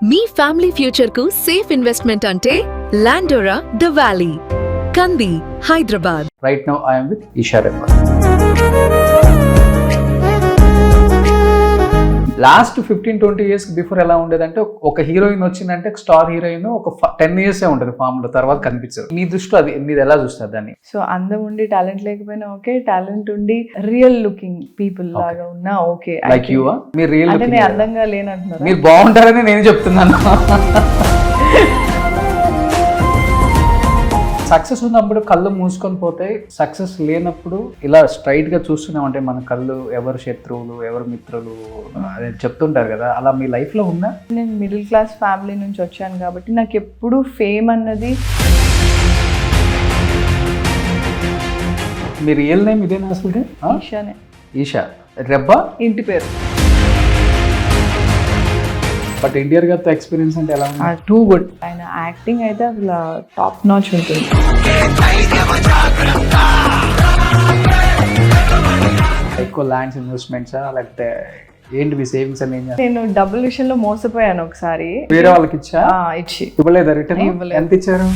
మీ family future కు safe investment అంటే లాండోరా the valley, కంది, Hyderabad. Right now I am with Isha Rebba. Last 15-20 years before ఎలా ఉండేదంటే ఒక హీరోయిన్ వచ్చిందంటే స్టార్ హీరోయిన్ ఒక 10 ఇయర్సే ఉంటుంది ఫామ్ లో, తర్వాత కనిపించదు. మీ దృష్టిలో అది మీరు ఎలా చూస్తారు దాన్ని? సో అందం ఉండి టాలెంట్ లేకపోయినా ఓకే, టాలెంట్ ఉండి రియల్ లుకింగ్ పీపుల్ లాగా ఉన్నా ఓకే. లైక్ యూ మీరు రియల్ అంటే నేను అందంగా లేనంటున్నారు, మీరు బాగుంటారని నేను చెప్తున్నాను. సక్సెస్ ఉన్నప్పుడు కళ్ళు మూసుకొని పోతాయి, సక్సెస్ లేనప్పుడు ఇలా స్ట్రైట్ గా చూస్తున్నాం అంటే మన కళ్ళు ఎవరు శత్రువులు ఎవరు మిత్రులు అదే చెప్తుంటారు కదా, అలా మీ లైఫ్ లో ఉందా? నేను మిడిల్ క్లాస్ ఫ్యామిలీ నుంచి వచ్చాను కాబట్టి నాకు ఎప్పుడు ఫేమ్ అన్నది. మీ రియల్ నేమ్ ఇదేనా అసలు? ఈషానే. ఈషా రెబ్బా ఇంటి పేరు. బట్ ఎన్టీఆర్ గారితో ఎక్స్పీరియన్స్ అంటే ఎలా ఉంది? Too good. ఆయన యాక్టింగ్ అయితే అసలు టాప్ నాచ్ ఉంటుంది. ఎక్కువ ల్యాండ్స్ ఇన్వెస్ట్మెంట్సా లేకపోతే ఏంటి మీ సేవింగ్స్ అని? నేను డబ్బుల విషయంలో మోసపోయాను ఒకసారి. వేరే వాళ్ళకి ఇచ్చా? ఇచ్చి ఇవ్వలేదా రిటర్న్? ఇవ్వలేదు. ఎంత ఇచ్చారు?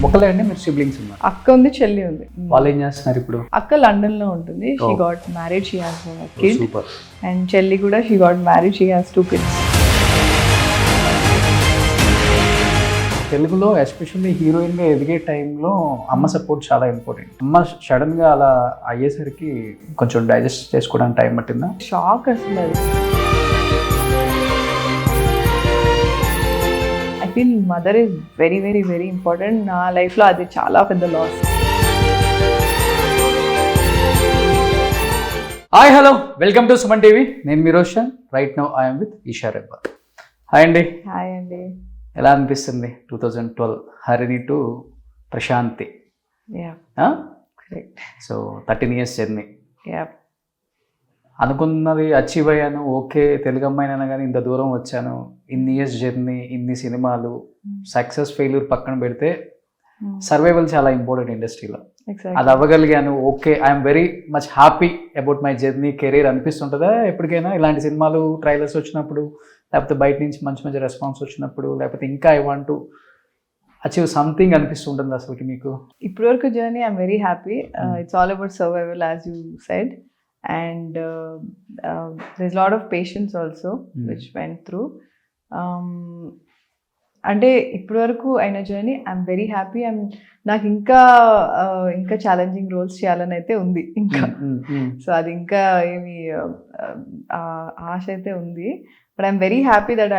ఒకలే అండి మీరు సిబ్లింగ్స్ ఉన్నారు? అక్క ఉంది, చెల్లి ఉంది. వాళ్ళు ఏం చేస్తున్నారు ఇప్పుడు? అక్క లండన్ లో ఉంటుంది. She got married, she has kid. Super. And చెల్లి కూడా she got married, she has 2 kids. తెలుగులో ఎస్పెషల్లీ హీరోయిన్ గా ఎదిగే టైంలో అమ్మ సపోర్ట్ చాలా ఇంపార్టెంట్. అమ్మ సడన్ గా అలా అయ్యేసరికి కొంచెం డైజెస్ట్ చేసుకోవడానికి టైం పట్టిందా? షాక్ అసలు అది. I feel mother is very very very important. నా లైఫ్లో అది చాలా పెద్ద loss. Hi hello, welcome to Suman TV. నేను మీ Roshan. Right now I'm with Eesha Rebba. Hi అండి. హాయ్ అండి. ఎలా అనిపిస్తుంది 2012 Harini to Prashanti? Yeah correct. So 13 years journey. Yeah అనుకున్నది అచీవ్ అయ్యాను, ఓకే తెలుగు అమ్మాయినైనా కానీ ఇంత దూరం వచ్చాను, ఇన్ని ఇయర్స్ జర్నీ, ఇన్ని సినిమాలు, సక్సెస్ ఫెయిల్యూర్ పక్కన పెడితే సర్వైవల్ చాలా ఇంపార్టెంట్ ఇండస్ట్రీలో. అది అవ్వగలిగాను, okay I'm very much happy about my journey career అనిపిస్తుంటుందా ఎప్పటికైనా ఇలాంటి సినిమాలు ట్రైలర్స్ వచ్చినప్పుడు, లేకపోతే బయట నుంచి మంచి మంచి రెస్పాన్స్ వచ్చినప్పుడు, లేకపోతే ఇంకా I want to achieve something అనిపిస్తుంటుంది అసలుకి మీకు? ఇప్పటి వరకు journey I'm very happy. It's all about survival as you said. And there's a lot of patience also which went through. అంటే ఇప్పటి వరకు అయిన జర్నీ ఐఎమ్ వెరీ హ్యాపీ. నాకు ఇంకా ఛాలెంజింగ్ రోల్స్ చేయాలని అయితే ఉంది ఇంకా. సో అది ఇంకా ఏమి ఆశ అయితే ఉంది. But I'm very happy that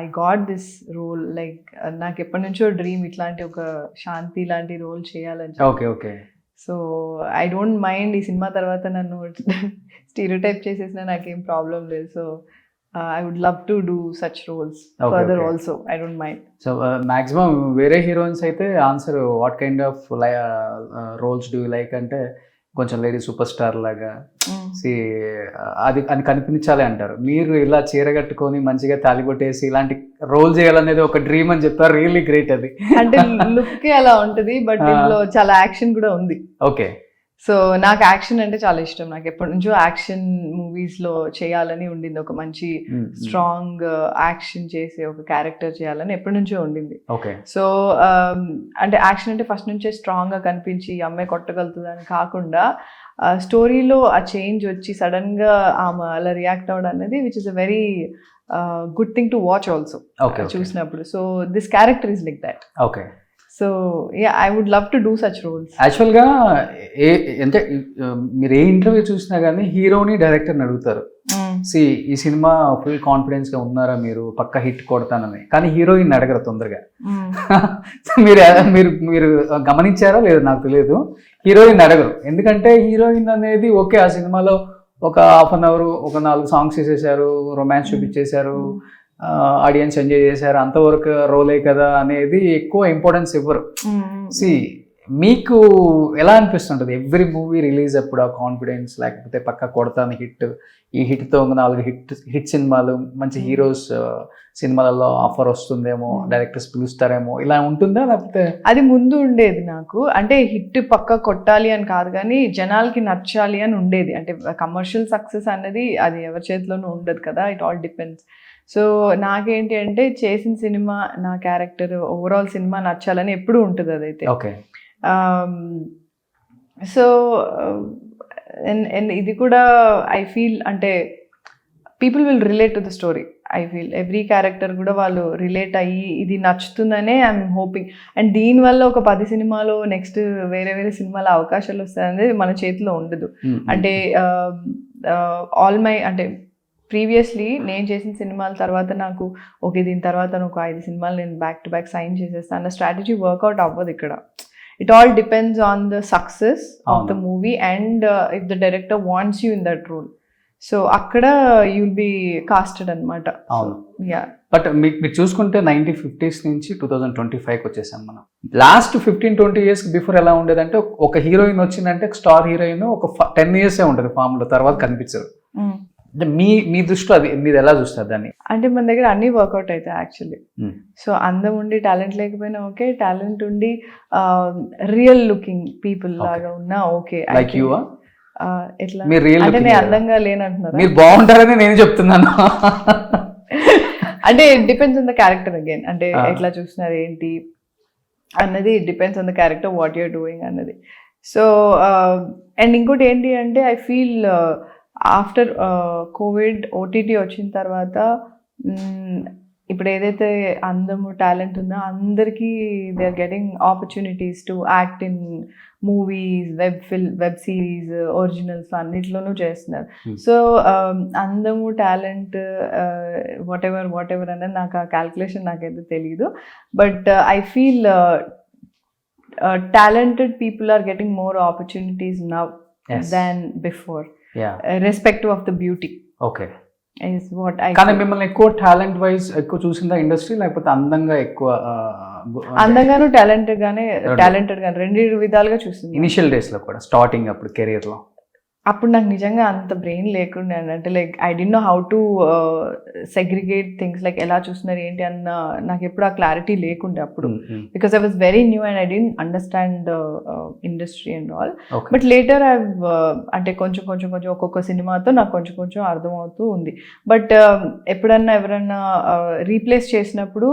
I got this role. Like నాకు ఎప్పటి నుంచో డ్రీమ్ ఇట్లాంటి ఒక శాంతి లాంటి రోల్ చేయాలని. Okay okay. So I don't mind ఈ సినిమా తర్వాత నన్ను స్టీరియోటైప్ చేసేసినా నాకేం ప్రాబ్లం లేదు. So I would love to do such roles further also. I don't mind. So maximum వేరే హీరోయిన్స్ అయితే answer what kind of roles do you like అంటే కొంచెం లేడీ సూపర్ స్టార్ లాగా అది అని కనిపించాలి అంటారు. మీరు ఇలా చీర కట్టుకొని మంచిగా తాలిబొట్టేసి ఇలాంటి రోల్ చేయాలనేది ఒక డ్రీమ్ అని చెప్పారు. రియల్లీ గ్రేట్ అది. అంటే లుక్ అలా ఉంటుంది, బట్ ఇందులో చాలా యాక్షన్ కూడా ఉంది. ఓకే. సో నాకు యాక్షన్ అంటే చాలా ఇష్టం. నాకు ఎప్పటి నుంచో యాక్షన్ మూవీస్ లో చేయాలని ఉండింది. ఒక మంచి స్ట్రాంగ్ యాక్షన్ చేసే ఒక క్యారెక్టర్ చేయాలని ఎప్పటి నుంచో ఉండింది. ఓకే. సో అంటే యాక్షన్ అంటే ఫస్ట్ నుంచే స్ట్రాంగ్ గా కనిపించి అమ్మాయి కొట్టగలుగుతుంది అని కాకుండా స్టోరీలో ఆ చేంజ్ వచ్చి సడన్ గా ఆమె అలా రియాక్ట్ అవ్వడం అనేది which is a very good thing to watch also చూసినప్పుడు. So this character is like that. Okay. So yeah I would love to do such roles. యాక్చువల్గా అంటే మీరు ఏ ఇంటర్వ్యూ చూసినా కానీ హీరోని డైరెక్టర్ని అడుగుతారు, ఈ సినిమా ఫుల్ కాన్ఫిడెన్స్ గా ఉన్నారా మీరు పక్క హిట్ కొడతానని, కానీ హీరోయిన్ అడగరు తొందరగా. మీరు మీరు గమనించారా లేదు నాకు తెలియదు, హీరోయిన్ అడగరు. ఎందుకంటే హీరోయిన్ అనేది ఓకే ఆ సినిమాలో ఒక 1/2 hour ఒక 4 songs చేసేసారు, రొమాన్స్ చూపించేశారు, ఆడియన్స్ ఎంజాయ్ చేశారు, అంతవరకు రోలే కదా అనేది ఎక్కువ ఇంపార్టెన్స్ ఇవ్వరు. మీకు ఎలా అనిపిస్తుంటుంది ఎవ్రీ మూవీ రిలీజ్ అప్పుడు ఆ కాన్ఫిడెన్స్, లేకపోతే పక్క కొడతాను హిట్, ఈ హిట్తో 4 హిట్ సినిమాలు, మంచి హీరోస్ సినిమాలలో ఆఫర్ వస్తుందేమో, డైరెక్టర్స్ పిలుస్తారేమో, ఇలా ఉంటుందా? లేకపోతే అది ముందు ఉండేది నాకు, అంటే హిట్ పక్క కొట్టాలి అని కాదు కానీ జనాలకి నచ్చాలి అని ఉండేది. అంటే కమర్షియల్ సక్సెస్ అనేది అది ఎవరి చేతిలోనూ ఉండదు కదా, ఇట్ ఆల్ డిపెండ్స్. సో నాకేంటి అంటే చేసిన సినిమా, నా క్యారెక్టర్, ఓవరాల్ సినిమా నచ్చాలని ఎప్పుడూ ఉంటుంది అదైతే. ఓకే. సో ఇది కూడా ఐ ఫీల్ అంటే people will relate to the story. I feel every character కూడా వాళ్ళు రిలేట్ అయ్యి ఇది నచ్చుతుందనే ఐఎమ్ హోపింగ్. అండ్ దీనివల్ల ఒక 10 సినిమాలో నెక్స్ట్ వేరే వేరే సినిమాల అవకాశాలు వస్తాయనేది మన చేతిలో ఉండదు. అంటే ఆల్ మై అంటే ప్రీవియస్లీ నేను చేసిన సినిమాల తర్వాత నాకు ఓకే దీని తర్వాత ఒక 5 సినిమాలు నేను బ్యాక్ టు బ్యాక్ సైన్ చేసేస్తాను అన్న స్ట్రాటజీ వర్కౌట్ అవ్వదు ఇక్కడ. It all depends on the success of the movie and if the director wants you in that role. So akkada you'll be casted anamata. Yeah. But మీరు చూసుకుంటే 1950s నుంచి 2025కి వచ్చేసాం మనం. Last 15-20 years before ఎలా ఉండేదంటే ఒక హీరోయిన్ వచ్చిందంటే star heroine ఒక 10 ఇయర్సే ఉంటుంది ఫామ్లో, తర్వాత కనిపించరు. అంటే మీ దృష్టిలో అది మీరు ఎలా చూస్తారు దాన్ని? అంటే మన దగ్గర అన్ని వర్కౌట్ అవుతాయి యాక్చువల్లీ. సో అందం ఉండి టాలెంట్ లేకపోయినా ఓకే, టాలెంట్ ఉండి రియల్ లుకింగ్ పీపుల్ లాగా ఉన్నా ఓకే. లైక్ యూ ఎట్లా అంటే నేను అందంగా లేనంటున్నారా? మీరు బాగుంటారని నేను చెప్తున్నాను. అంటే it depends on the character again. అంటే ఎట్లా చూస్తున్నారు ఏంటి అన్నది it depends on the character what you're doing అన్నది. సో అండ్ ఇంకోటి ఏంటి అంటే I feel after covid OTT వచ్చిన తర్వాత ఇప్పుడు ఏదైతే అందము టాలెంట్ ఉందో అందరికీ they are getting opportunities to act in movies, web series, originals అన్నిట్లోనూ చేస్తున్నారు. సో అందము టాలెంట్ వాట్ ఎవర్ అనేది నాకు ఆ క్యాల్కులేషన్ నాకైతే తెలియదు. But I feel talented people are getting more opportunities now than before. Irrespective of the beauty. Okay. Is what I కానీ మిమ్మల్ని ఎక్కువ టాలెంట్ వైజ్ ఎక్కువ చూసిందా ఇండస్ట్రీ, లేకపోతే అందంగా ఎక్కువ? అందంగాను టాలెంటెడ్ గానే రెండు విధాలుగా చూసింది. ఇనిషియల్ డేస్ లో కూడా, స్టార్టింగ్ అప్పుడు కెరీర్ లో అప్పుడు నాకు నిజంగా అంత బ్రెయిన్ లేకుండా, అంటే like I don't know how to segregate things, like ఎలా చూస్తున్నారు ఏంటి అన్న నాకు ఎప్పుడు ఆ క్లారిటీ లేకుండే అప్పుడు. Because I was very new and I don't understand industry and all. But later I అంటే కొంచెం ఒక్కొక్క సినిమాతో నాకు కొంచెం అర్థమవుతూ ఉంది. బట్ ఎప్పుడన్నా ఎవరన్నా రీప్లేస్ చేసినప్పుడు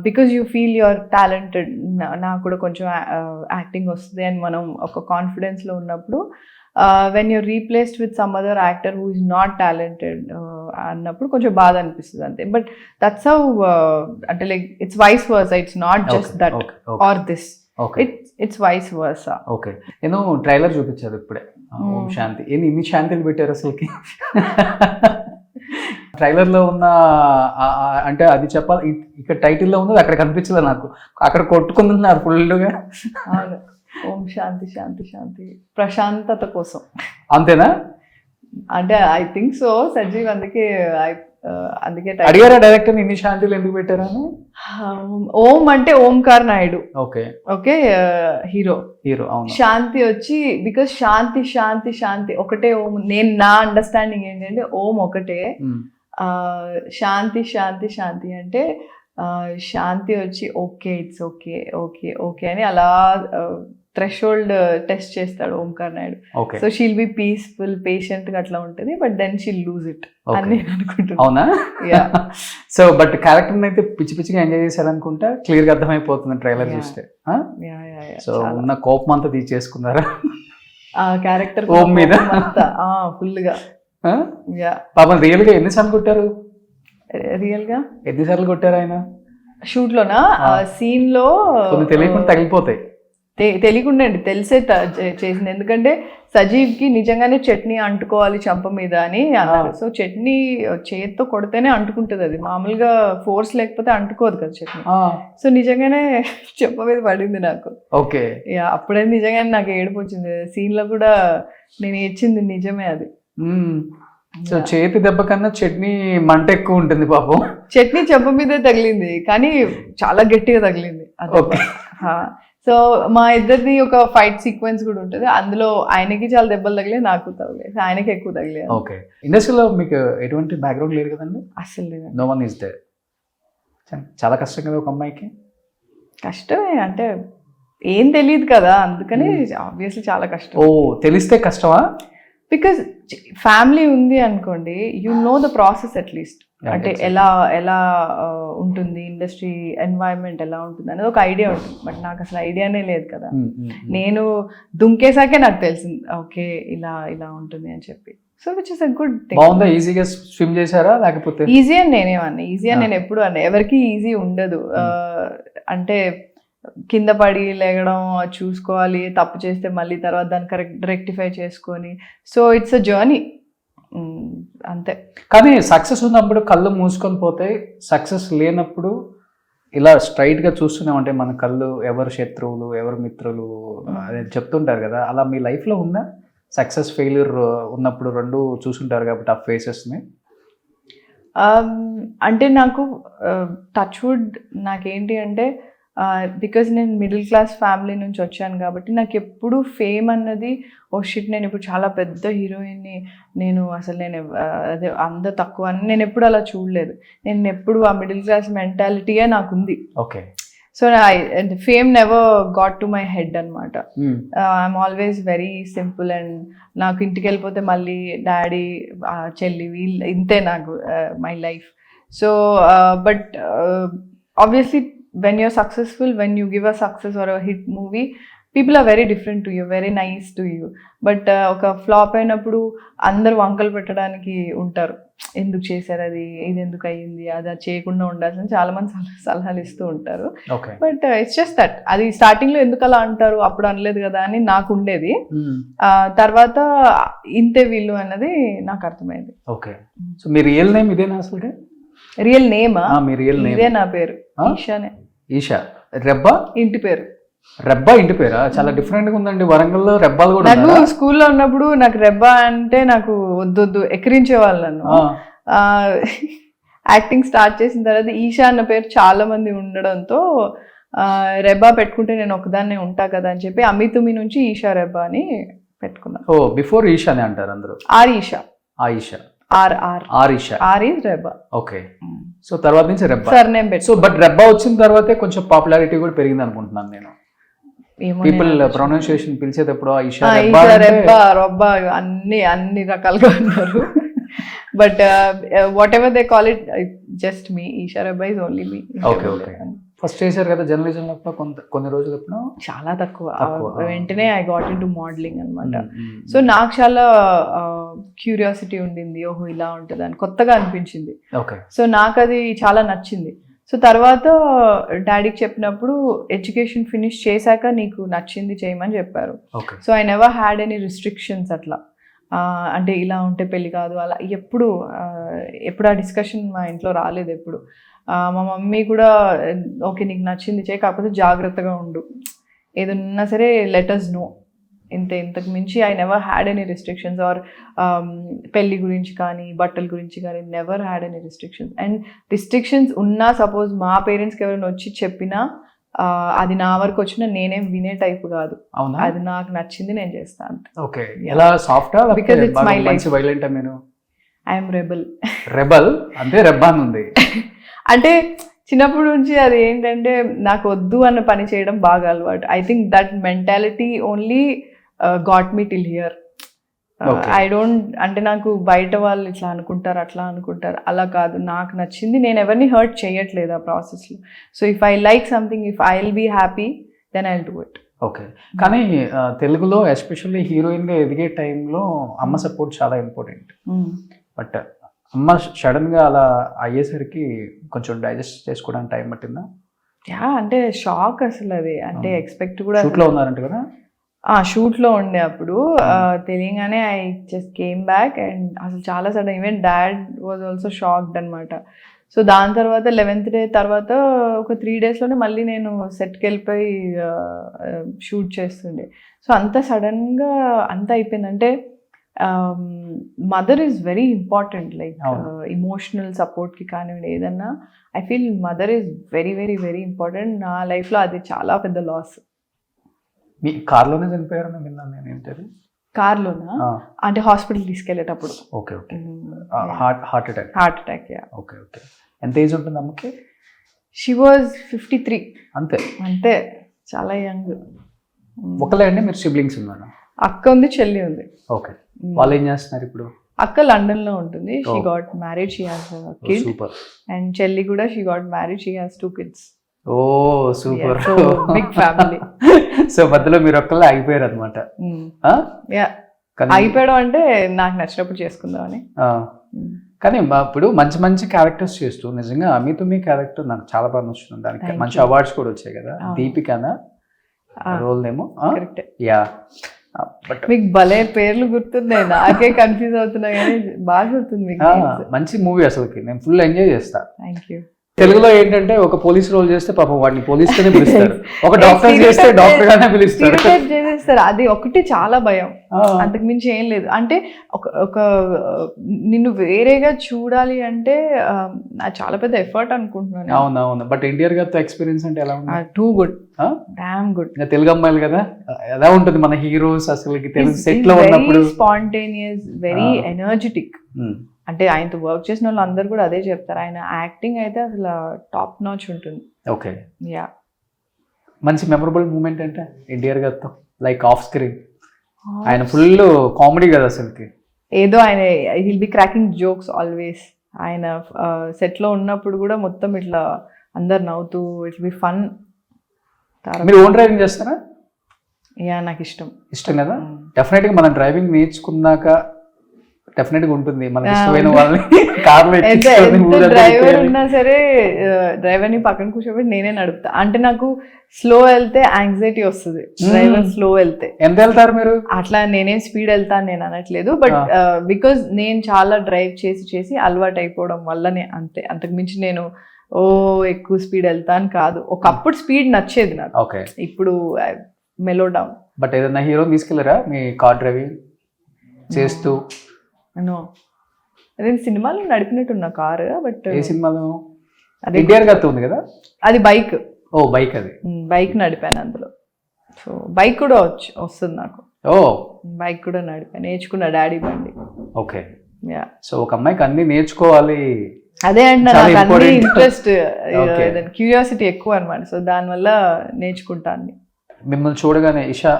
because you feel your talented, నాకు కూడా కొంచెం యాక్టింగ్ వస్తుంది అని మనం ఒక కాన్ఫిడెన్స్లో ఉన్నప్పుడు when you're replaced with some other actor who is not talented అన్నప్పుడు కొంచెం బాధ అనిపిస్తుంది అంతే. బట్ దట్స్ హౌ అంటే like it's vice versa, it's not just that or this, it's vice versa. Okay. నేను ట్రైలర్ చూపించారు ఇప్పుడే, ఓం శాంతి. ఇన్ని శాంతిలు పెట్టారు అసలుకి ట్రైలర్ లో ఉన్న, అంటే అది చెప్పాలి, ఇక్కడ టైటిల్లో ఉంది, అక్కడ కనిపించలేదు నాకు, అక్కడ కొట్టుకుంటున్నారు ఫుల్గా. ఓం శాంతి శాంతి శాంతి, ప్రశాంతత కోసం. అంతేనా? అంటే ఐ థింక్ సో. సజీవ్ అందుకే అడిగారా డైరెక్టర్ ఇన్ని శాంతిలు ఎందుకు పెట్టారని? ఓం అంటే Omkar Naidu, okay okay, hero. Shanti వచ్చి బికాస్ శాంతి శాంతి శాంతి ఒకటే ఓం. నేను నా అండర్స్టాండింగ్ ఏంటంటే ఓం ఒకటే, శాంతి శాంతి శాంతి అంటే శాంతి వచ్చి okay it's okay okay okay అని అలా థ్రెషోల్డ్ టెస్ట్ చేస్తాడు Omkar Naidu. So she'll be peaceful, patient గా అట్లా ఉంటుంది, but then she'll lose it అని నేను అనుకుంటున్నాను. అవునా? సో బట్ క్యారెక్టర్ అయితే పిచ్చి పిచ్చిగా ఎంజాయ్ చేశారు అనుకుంటా, క్లియర్ గా అర్థమైపోతుంది ట్రైలర్ చూస్తే. సో ఉన్న కోపం అంతా తీసేసుకున్నారా ఆ క్యారెక్టర్ ఓం మీద? ఫుల్ గా. పాపం రియల్ గా ఎన్నిసార్లు కొట్టారు? రియల్ గా ఎన్నిసార్లు కొట్టారు ఆయన షూట్ లోనా? సీన్ లో తెలియకుండా తగిలిపోతాయి. తెలియకుండా అండి, తెలిసే చేసింది. ఎందుకంటే సజీవ్ కి నిజంగానే చట్నీ అంటుకోవాలి చంప మీద అని అన్నారు. సో చట్నీ చేతితో కొడితేనే అంటుకుంటుంది, అది మామూలుగా ఫోర్స్ లేకపోతే అంటుకోదు కదా చట్నీ. సో నిజంగానే చెంప మీద పడింది నాకు. ఓకే. అప్పుడే నిజంగానే నాకు ఏడుపు వచ్చింది. సీన్ లో కూడా నేను ఏడ్చింది నిజమే అది. సో చేతి దెబ్బ కన్నా చట్నీ మంట ఎక్కువ ఉంటుంది పాపం. చట్నీ చెంప మీదే తగిలింది కానీ చాలా గట్టిగా తగిలింది. సో మా ఇద్దరిది ఒక ఫైట్ సీక్వెన్స్ కూడా ఉంటుంది, అందులో ఆయనకి చాలా దెబ్బలు తగిలే, నాకు తగిలే, ఆయనకి ఎక్కువ తగిలే. ఓకే. ఇండస్ట్రీలో మీకు ఎటువంటి బ్యాక్గ్రౌండ్ లేదు కదండి? అసలు లేదండి. No one is there. చాలా కష్టం కదా ఒక అమ్మాయికి. కష్టమే అంటే ఏం తెలియదు కదా, అందుకని ఆబ్వియస్లీ చాలా కష్టం. ఓ, తెలిస్తే కష్టమా? బికాజ్ ఫ్యామిలీ ఉంది అనుకోండి, you know the process at least, అంటే ఎలా ఎలా ఉంటుంది ఇండస్ట్రీ ఎన్వైరన్మెంట్ ఎలా ఉంటుంది అనేది ఒక ఐడియా ఉంటుంది. బట్ నాకు అసలు ఐడియానే లేదు కదా, నేను దుంకేసాకే నాకు తెలిసింది ఓకే ఇలా ఇలా ఉంటుంది అని చెప్పి. So which is a good thing. బాగుందా? ఈజీగా స్విమ్ చేశారా లేకపోతే? ఈజీ అని నేనేమన్నా, ఈజీ అని నేను ఎప్పుడు అన్నా, ఎవరికి ఈజీ ఉండదు. అంటే కింద పడి లేగడం చూసుకోవాలి, తప్పు చేస్తే మళ్ళీ తర్వాత దాన్ని రెక్టిఫై చేసుకొని, సో ఇట్స్ అ జర్నీ అంతే. కానీ సక్సెస్ ఉన్నప్పుడు కళ్ళు మూసుకొని పోతాయి, సక్సెస్ లేనప్పుడు ఇలా స్ట్రైట్గా చూస్తూనే ఉంటాయి మన కళ్ళు. ఎవరు శత్రువులు ఎవరు మిత్రులు అని చెప్తుంటారు కదా, అలా మీ లైఫ్లో ఉందా? సక్సెస్ ఫెయిల్యూర్ ఉన్నప్పుడు రెండు చూసుంటారు కాబట్టి ఆ ఫేసెస్ని. అంటే నాకు టచ్ వుడ్ నాకేంటి అంటే, బికాజ్ నేను మిడిల్ క్లాస్ ఫ్యామిలీ నుంచి వచ్చాను కాబట్టి నాకు ఎప్పుడు ఫేమ్ అన్నది ఓ షిట్ నేను ఇప్పుడు చాలా పెద్ద హీరోయిన్ని, నేను అసలు అదే అంత తక్కువ అని నేను ఎప్పుడు అలా చూడలేదు. నేను ఎప్పుడు ఆ మిడిల్ క్లాస్ మెంటాలిటీయే నాకు ఉంది. Okay. So fame never got to my head అనమాట. I'm always very simple and నాకు ఇంటికి వెళ్ళిపోతే మళ్ళీ డాడీ చెల్లి వీళ్ళు ఇంతే నాకు my life. So but obviously when you're successful, when you give a success or a hit movie, people are very different to you, very nice to you. But ఒక flop అయినప్పుడు అందరు వంకలు పెట్టడానికి ఉంటారు, ఎందుకు చేశారు అది, ఇది ఎందుకు అయ్యింది, అది చేయకుండా ఉండాల్సిన చాలా మంది సలహాలు ఇస్తూ ఉంటారు. బట్ ఇట్స్ జస్ట్ దట్, అది స్టార్టింగ్ లో ఎందుకు అలా అంటారు, అప్పుడు అనలేదు కదా అని నాకు ఉండేది. తర్వాత ఇంతే వీళ్ళు అన్నది నాకు అర్థమైంది. ఓకే. సో మీ రియల్ నేమ్ ఇదేనా అసలు? రియల్ నేమా? మీ రియల్ నేమ్ ఇదే నా పేరు, ఈషానే. ఈషా. రెబ్బా ఇంటి పేరు. రెబ్బా ఇంటి పేరా? చాలా డిఫరెంట్ గా ఉందండి. వరంగల్లో రెబ్బాలు కూడా. నాకు స్కూల్లో ఉన్నప్పుడు నాకు రెబ్బా అంటే నాకు వద్దు ఎక్కిరించే వాళ్ళు నన్ను. యాక్టింగ్ స్టార్ట్ చేసిన తర్వాత ఈషా అన్న పేరు చాలా మంది ఉండడంతో రెబ్బా పెట్టుకుంటే నేను ఒకదాన్నే ఉంటా కదా అని చెప్పి అమితుమి నుంచి ఈషా రెబ్బా అని పెట్టుకున్నాను. ఓ, బిఫోర్ ఈషా అని అంటారు అందరూ. Or Eesha. Ayesha. Or is Rebba. Okay. So తర్వాత నుంచి రెబ్బా సర్ నేమ్ పెట్టు. సో బట్ రెబ్బా వచ్చిన తర్వాతే కొంచెం పాపులారిటీ కూడా పెరిగింది అనుకుంటున్నాను నేను. పీపుల్ ప్రొనౌన్సియేషన్ పిలిచేటప్పుడు ఈషా రెబ్బా రొబ్బా అన్ని రకాలుగా ఉన్నారు. But whatever they call it, just me Eesha Rebba is only me. Okay. Okay. First చేశారు కదా జర్నలిజంలో కొన్ని రోజులు ఎప్పుడు? చాలా తక్కువ. వెంటనే I got into modelling అనమాట. సో నాకు చాలా క్యూరియాసిటీ ఉండింది, ఓహో ఇలా ఉంటుంది అని కొత్తగా అనిపించింది. సో నాకు అది చాలా నచ్చింది. సో తర్వాత డాడీకి చెప్పినప్పుడు ఎడ్యుకేషన్ ఫినిష్ చేశాక నీకు నచ్చింది చేయమని చెప్పారు. So I never had any restrictions అట్లా, అంటే ఇలా ఉంటే పెళ్లి కాదు అలా ఎప్పుడు ఆ డిస్కషన్ మా ఇంట్లో రాలేదు ఎప్పుడు. మా మమ్మీ కూడా ఓకే నీకు నచ్చింది చేయి, కాకపోతే జాగ్రత్తగా ఉండు, ఏదన్నా సరే లెట్ us know. ఇంతకు మించి I never had any restrictions or పెళ్లి గురించి కానీ బట్టల గురించి కానీ never had any restrictions. And restrictions ఉన్నా సపోజ్ మా పేరెంట్స్కి ఎవరైనా వచ్చి చెప్పినా అది నా వరకు వచ్చినా నేనేం వినే టైప్ కాదు. అది నాకు నచ్చింది నేను చేస్తాను. ఓకే. ఎలా soft? Because it's my life. I'm rebel అంటే రెబ్బాన్ ఉంది. అంటే చిన్నప్పటి నుంచి అది ఏంటంటే నాకు వద్దు అన్న పని చేయడం బాగా అలవాటు. I think that mentality only got me till here. I don't, అంటే నాకు బయట వాళ్ళు ఇట్లా అనుకుంటారు అట్లా అనుకుంటారు అలా కాదు, నాకు నచ్చింది, నేను ఎవరిని హర్ట్ చేయట్లేదు ఆ ప్రాసెస్లో. So if I like something, if I will be happy then I will do it. Okay. కానీ తెలుగులో ఎస్పెషల్లీ హీరోయిన్గా ఎదిగే టైంలో అమ్మ సపోర్ట్ చాలా ఇంపార్టెంట్. బట్ అమ్మ సడన్గా అలా అయ్యేసరికి కొంచెం డైజెస్ట్ చేసుకోవడానికి టైం పట్టిందా? అంటే షాక్ అసలు అది, అంటే ఎక్స్పెక్ట్ కూడా. షూట్లో ఉన్నారంట కదా? షూట్లో ఉండే అప్పుడు తెలియగానే I just came back and అసలు చాలా sudden, even dad was also shocked అనమాట. సో దాని తర్వాత 11th డే తర్వాత ఒక 3 daysలోనే మళ్ళీ నేను సెట్కి వెళ్ళిపోయి షూట్ చేస్తుండే. సో అంత సడన్గా అంత అయిపోయింది. అంటే mother is very important, like emotional సపోర్ట్కి కానివ్వండి ఏదన్నా. I feel mother is very very very important. నా లైఫ్లో అది చాలా పెద్ద లాస్. మీ కార్లోనే చనిపోయారని విన్నాను నేను ఏంటది. కార్లోనా అంటే హాస్పిటల్ తీసుకెళ్ళేటప్పుడు. Okay okay. Heart attack. Heart attack. Okay okay. ఎంత ఏజ్ ఉంటుంది అమ్మకి? She was 53. అంతే అంతే, చాలా యంగ్. ఒకలే అండి మీరు సిబ్లింగ్స్ ఉన్నారా? అక్క ఉంది, చెల్లి ఉంది. ఓకే. వాళ్ళు ఏం చేస్తున్నారు ఇప్పుడు? అక్క లండన్ లో ఉంటుంది. She got married, she has kid. Super. And చెల్లి కూడా she got married, she has 2 kids. Oh super. Big family. So మధ్యలో మీరు ఒక్కళ్ళే ఆగిపోయారు అనమాట. అయిపోయడం అంటే నాకు నచ్చినప్పుడు చేసుకుందామని. కానీ ఇప్పుడు మంచి మంచి క్యారెక్టర్స్ చేస్తూ నిజంగా అమిత్ మీ క్యారెక్టర్ నాకు చాలా బాగా నచ్చుతుంది. దానికి మంచి అవార్డ్స్ కూడా వచ్చాయి కదా. దీపికానా రోల్ నేమో? యా. బట్ మీకు భలే పేర్లు గుర్తున్నాయి, నాకే కన్ఫ్యూజ్ అవుతున్నా కానీ బాగా గుర్తుంది మీకు. మంచి మూవీ అసలుకి, నేను ఫుల్ ఎంజాయ్ చేస్తా. Thank you. తెలుగులో ఏంటంటే ఒక పోలీస్ రోల్ చేస్తే పాపం వాడిని పోలీస్ గానే పిలుస్తారు, ఒక డాక్టర్ చేస్తే డాక్టర్ గానే పిలుస్తారు. చేసేస్తారు, అది ఒకటి చాలా భయం, అంతకు మించి ఏం లేదు. అంటే ఒక నిన్ను వేరేగా చూడాలి అంటే చాలా పెద్ద ఎఫర్ట్ అనుకుంటున్నాను. అవునవును. బట్ ఎన్టీఆర్ గారితో ఎక్స్పీరియన్స్ అంటే ఎలా ఉంది? Too good, damn good. Telugu అమ్మాయిలు కదా, ఎలా ఉంటుంది మన హీరోస్ అసలు తెలుగు సెట్ లో ఉన్నప్పుడు? Spontaneous, very energetic. అంటే ఆయనతో వర్క్ చేసిన వాళ్ళు అందరు కూడా అదే చెప్తారు, ఆయన యాక్టింగ్ అయితే అసలు టాప్ నాచ్ ఉంటుంది. ఓకే. యా. మంచి మెమరబుల్ మూమెంట్ అంటే ఎన్టీఆర్ గారితో లైక్ ఆఫ్ స్క్రీన్ ఆయన ఫుల్ కామెడీ కదా అసలుకి. ఏదో ఆయన hill B cracking jokes always. ఆయన సెట్ లో ఉన్నప్పుడు కూడా మొత్తం ఇట్లా అందరు నవ్వుతూ, ఇట్ బి ఫన్. మీరు ఓన్ డ్రైవింగ్ చేస్తారా? యా, నాకు ఇష్టం కదా. డెఫినెట్ గా మనం డ్రైవింగ్ నేర్చుకున్నాక డెఫినెట్ గా ఉంటుంది మనకి ఇష్టమైన వాళ్ళని కార్లో డ్రైవర్ ఉన్నా సరే డ్రైవర్ ని పక్కన కూర్చోబెట్టి నేనే నడుపుతా. అంటే నాకు స్లో వెళ్తే యాంగ్జైటీ వస్తుంది, డ్రైవర్ స్లో వెళ్తే. ఎంత వెళ్తారు మీరు? అట్లా నేనేం స్పీడ్ వెళ్తాను నేను అనట్లేదు, బట్ బికాజ్ నేను చాలా డ్రైవ్ చేసి అలవాటు అయిపోవడం వల్లనే అంతే. అంతకు మించి నేను ఎక్కువ స్పీడ్ వెళ్తాను కాదు. ఒకప్పుడు స్పీడ్ నచ్చేది నాకు, ఇప్పుడు మెలో డౌన్. బట్ ఏదైనా హీరో తీసుకెళ్లరా మీ కార్ డ్రైవింగ్ చేస్తూ? అదే సినిమాలో నడిపినట్టున్న కారు. బట్ ఏ సినిమాలో? ఎన్టీఆర్ గారితో ఉంది కదా అది. బైక్. ఓ బైక్. అది బైక్ నడిపాను అందులో. సో బైక్ కూడా వస్తుంది నాకు. ఓ బైక్ కూడా నడిపాను, నేర్చుకున్న డాడీ బండి. ఓకే. యా. సో ఒక అమ్మాయికి అన్ని నేర్చుకోవాలి. అదే అంటే నాకు అన్ని ఇంట్రెస్ట్, క్యూరియాసిటీ ఎక్కువ అనమాట. సో దానివల్ల నేర్చుకుంటాను. మిమ్మల్ని చూడగానే ఇషా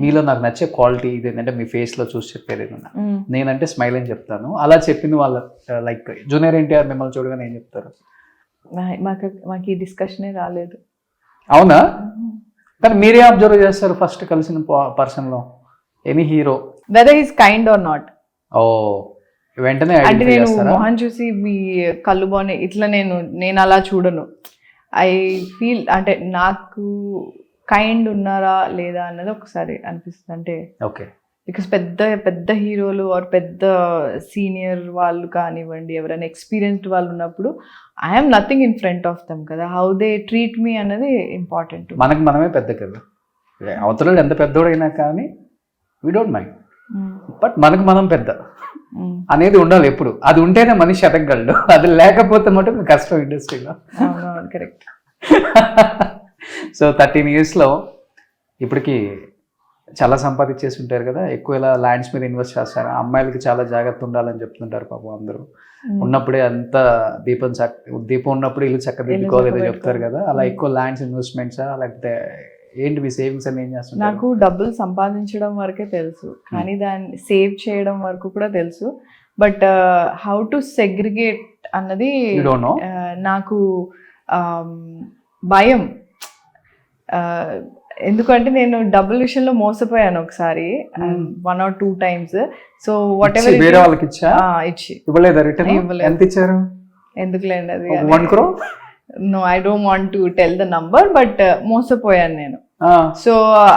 మీలో నాకు నచ్చే క్వాలిటీ ఇది ఏంటంటే మీ ఫేస్ లో చూసి చెప్పేది ఏమన్నా? నేనంటే స్మైల్ అని చెప్తాను. అలా చెప్పింది వాళ్ళ లైక్ జూనియర్ ఎన్టీఆర్ మిమ్మల్ని చూడగానే ఏం చెప్తారు? మాకు ఈ డిస్కషనే రాలేదు. అవునా? కానీ మీరే అబ్జర్వ్ చేస్తారు ఫస్ట్ కలిసిన పర్సన్ లో any hero, whether is kind or not? ఓ వెంటనే అంటే నేను మొహం చూసి మీ కళ్ళు బాగున్నాయి ఇట్లా నేను అలా చూడను. ఐ ఫీల్ అంటే నాకు కైండ్ ఉన్నారా లేదా అన్నది ఒకసారి అనిపిస్తుంది. అంటే ఓకే, బికాస్ పెద్ద హీరోలు ఆర్ పెద్ద సీనియర్ వాళ్ళు కానివ్వండి, ఎవరైనా ఎక్స్పీరియన్స్డ్ వాళ్ళు ఉన్నప్పుడు I'm nothing in front of them కదా. హౌ దే ట్రీట్ మీ అన్నది ఇంపార్టెంట్. మనకి మనమే పెద్ద కదా, అవతల ఎంత పెద్దోడైనా కానీ వీ డోంట్ మైండ్, బట్ మనకు మనం పెద్ద అనేది ఉండాలి ఎప్పుడు. అది ఉంటేనే మనిషి ఎదగలడు, అది లేకపోతే మటుకు కష్టం ఇండస్ట్రీలో. కరెక్ట్. సో 13 yearsలో ఇప్పటికి చాలా సంపాదించేసి ఉంటారు కదా, ఎక్కువ ఇలా ల్యాండ్స్ మీద ఇన్వెస్ట్ చేస్తారు. అమ్మాయిలకి చాలా జాగ్రత్త ఉండాలని చెప్తుంటారు పాపం అందరూ. ఉన్నప్పుడే అంత దీపం ఉన్నప్పుడు ఇల్లు చక్కదిద్దుకోలేదో చెప్తారు కదా, అలా ఎక్కువ ల్యాండ్స్ ఇన్వెస్ట్మెంట్సా లేకపోతే ఏంటి మీ సేవింగ్స్ అని ఏం చేస్తున్నారు? నాకు డబ్బులు సంపాదించడం వరకే తెలుసు, కానీ దాన్ని సేవ్ చేయడం వరకు కూడా తెలుసు. బట్ హౌ టు సెగ్రిగేట్ అన్నది నాకు భయం. ఎందుకంటే నేను డబ్బుల విషయంలో మోసపోయాను ఒకసారి, 1 or 2 times. So what ever వేరే వాళ్ళకి ఇచ్చి ఇవ్వలేదా? రిటర్న్ ఎంత ఇచ్చారు? ఎందుకులేండి అది. 1 crore? No, I don't want to tell the number, but మోసపోయాను నేను. సో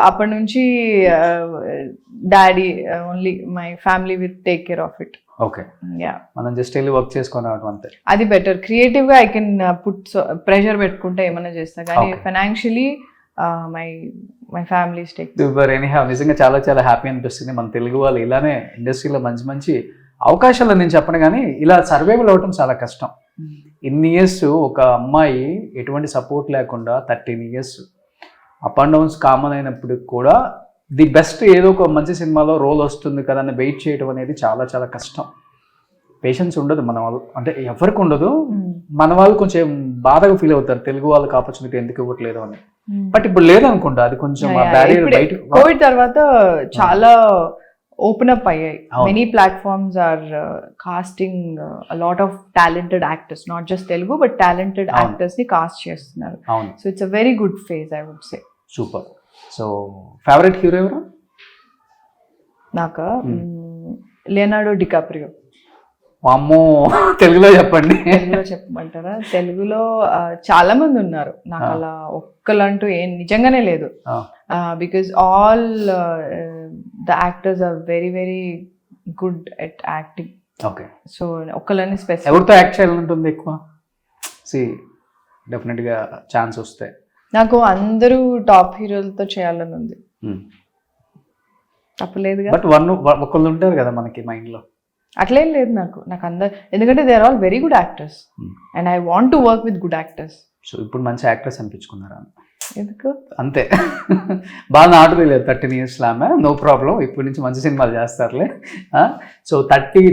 అప్పటి నుంచి daddy only my family will take care of it. Okay, మనం జస్ట్ వెళ్ళి వర్క్ చేసుకుని అంతే. అది బెటర్. క్రియేటివ్ గా ఐ కెన్ పుట్ ప్రెషర్ పెట్టుకుంటే ఏమైనా చేస్తా, కానీ ఫైనాన్షియలీ మై ఫ్యామిలీ టేక్. నిజంగా చాలా చాలా హ్యాపీ అనిపిస్తుంది. మన తెలుగు వాళ్ళు ఇలానే ఇండస్ట్రీలో మంచి మంచి అవకాశాలు నేను చెప్పను, కానీ ఇలా సర్వైవల్ అవ్వటం చాలా కష్టం. ఇన్ని ఇయర్స్ ఒక అమ్మాయి ఎటువంటి సపోర్ట్ లేకుండా 13 years up and downs common అయినప్పుడు కూడా ది బెస్ట్ ఏదో ఒక మంచి సినిమాలో రోల్ వస్తుంది కదా అని వెయిట్ చేయడం అనేది చాలా చాలా కష్టం. పేషెన్స్ ఉండదు మన వాళ్ళు, అంటే ఎవరికి ఉండదు. మన వాళ్ళు కొంచెం బాధగా ఫీల్ అవుతారు, తెలుగు వాళ్ళకి ఆపర్చునిటీ ఎందుకు ఇవ్వట్లేదు అని. బట్ ఇప్పుడు లేదనుకుంటా, అది కొంచెం బ్యారియర్ బయట. కోవిడ్ తర్వాత చాలా ఓపెన్ అప్ అయ్యాయి. Many platforms are casting lot of talented actors, not just Telugu but talented actors ని కాస్ట్ చేస్తున్నారు. So it's a very good phase I would say. Super. So favourite hero ఎవరు? నాకు Leonardo DiCaprio. అమ్మో, తెలుగులో చెప్పండి. తెలుగులో చెప్పమంటారా? తెలుగులో చాలా మంది ఉన్నారు, నాకు అలా ఒక్కలంటూ ఏం నిజంగానే లేదు. Because all the actors are very very good at acting. Okay. So ఒక్కలని స్పెసిఫిక్. ఎవరితో యాక్ట్ చేయాలంటుంది ఎక్కువ? డెఫినెట్గా ఛాన్స్ వస్తే నాకు అందరూ టాప్ హీరోలతో చేయాలని ఉంది. తప్పలేదుగా. బట్ ఒకళ్ళు ఉంటారు కదా మనకి మైండ్లో. అట్లేం లేదు నాకు అందరు, ఎందుకంటే they are all very good actors and I want to work with good actors. So ఇప్పుడు మంచి యాక్టర్స్ అనిపించుకున్నారా? ఎందుకు అంతే. బాగా నాటుకోలేదు 13 years ఆమె, నో ప్రాబ్లం. ఇప్పటి నుంచి మంచి సినిమాలు చేస్తారులే. సో 30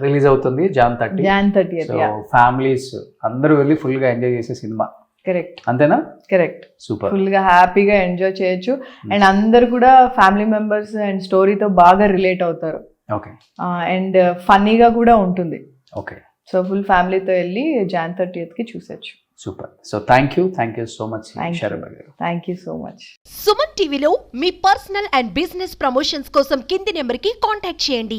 రిలీజ్ అవుతుంది, Jan 30. సో ఫ్యామిలీస్ అందరూ వెళ్ళి ఫుల్గా ఎంజాయ్ చేసే సినిమా. కరెక్ట్. అంతేనా? కరెక్ట్. సూపర్. ఫుల్ గా హ్యాపీగా ఎంజాయ్ చేయొచ్చు అండ్ అందరు కూడా ఫ్యామిలీ మెంబర్స్ అండ్ స్టోరీతో బాగా రిలేట్ అవుతారు. ఓకే. అండ్ ఫన్నీగా కూడా ఉంటుంది. ఓకే. సో ఫుల్ ఫ్యామిలీతో వెళ్ళి Jan 30th కి చూసొచ్చు. Super. So thank you so much Sharabha గారు. Thank you so much. Suman టీవీలో మీ పర్సనల్ అండ్ బిజినెస్ ప్రమోషన్స్ కోసం కింది నెంబర్కి కాంటాక్ట్ చేయండి.